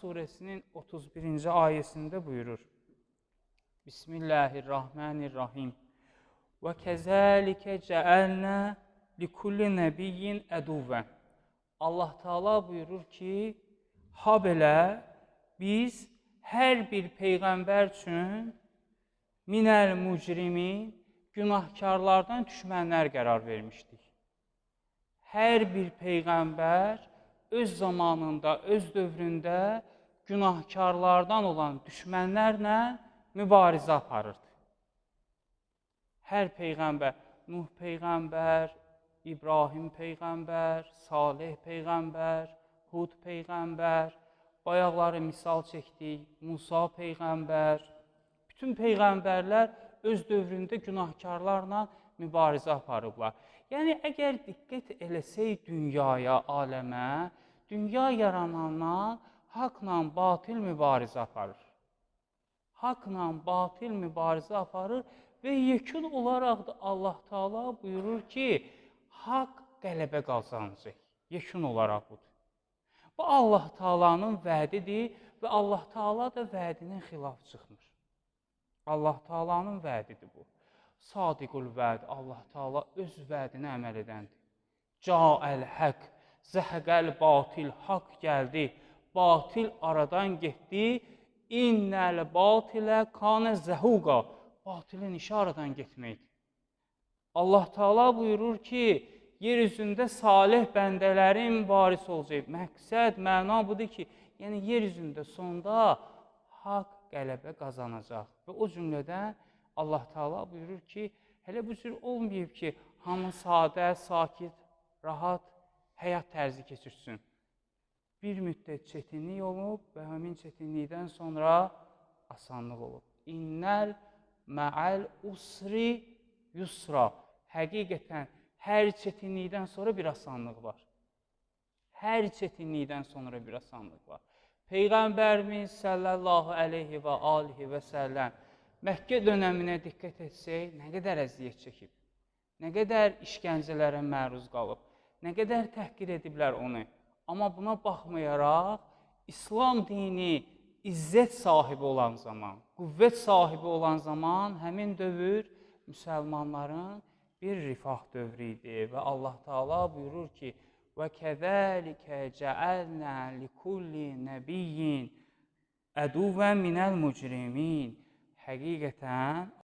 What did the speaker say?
Suresinin 31. ayesinde buyurur. Bismillahirrahmanirrahim. Ve kezalike cealna likulli nebiyyin eduven. Allah Teala buyurur ki, ha belə biz hər bir peyğəmbər üçün minəl mücrimin, günahkarlardan düşmənlər qərar vermişdik. Hər bir peyğəmbər öz zamanında, öz dövründə günahkarlardan olan düşmənlərlə mübarizə aparırdı. Hər peyğəmbər, Nuh peyğəmbər, İbrahim peyğəmbər, Salih peyğəmbər, Hud peyğəmbər, bayaqları misal çəkdik, Musa peyğəmbər, bütün peyğəmbərlər öz dövründə günahkarlarla mübarizə aparıblar. Yəni, əgər diqqət eləsək dünyaya, aləmə, dünya yaranandan haqla batil mübarizə aparır. Haqla batil mübarizə aparır və yekun olaraq da Allah Teala buyurur ki, haqq qələbə qazanacaq. Yekun olaraq budur. Bu Allah Teala'nın vədidir və Allah Teala da vədinin xilaf çıxmır. Allah Teala'nın vədidir bu. Sadiqul vəd, Allah Teala öz vədinə əməl edəndir. Ca'əl həq, zəhəqəl batil, haqq gəldi, batil aradan getdi. İnnəl batilə kanə zəhuqa, batilin işi aradan getməkdir. Allah Teala buyurur ki, yer üzündə salih bəndələrin varis olacaq. Məqsəd, məna budur ki, yəni yer üzündə sonda haqq qələbə qazanacaq. Və o cümlədən Allah Teala buyurur ki, hələ bu cür olmayıb ki, hamı sadə, sakit, rahat həyat tərzi keçirsin. Bir müddət çətinlik olub və həmin çətinlikdən sonra asanlıq olub. İnnəl mə'əl usri yusra. Həqiqətən, hər çətinlikdən sonra bir asanlıq var. Hər çətinlikdən sonra bir asanlıq var. Peyğəmbərimiz sallallahu aleyhi və alihi və səlləm Məkkə dönəminə diqqət etsək, nə qədər əziyyət çəkib, nə qədər işgəncələrə məruz qalıb, nə qədər təhqir ediblər onu. Amma buna baxmayaraq, İslam dini izzət sahibi olan zaman, qüvvət sahibi olan zaman həmin dövr müsəlmanların bir rifah dövrü idi və Allah Teala buyurur ki, وَكَذَٰلِكَ جَعَلْنَا لِكُلِّ نَبِيٍّ عَدُوًّا مِنَ الْمُجْرِمِينَ. Həqiqətən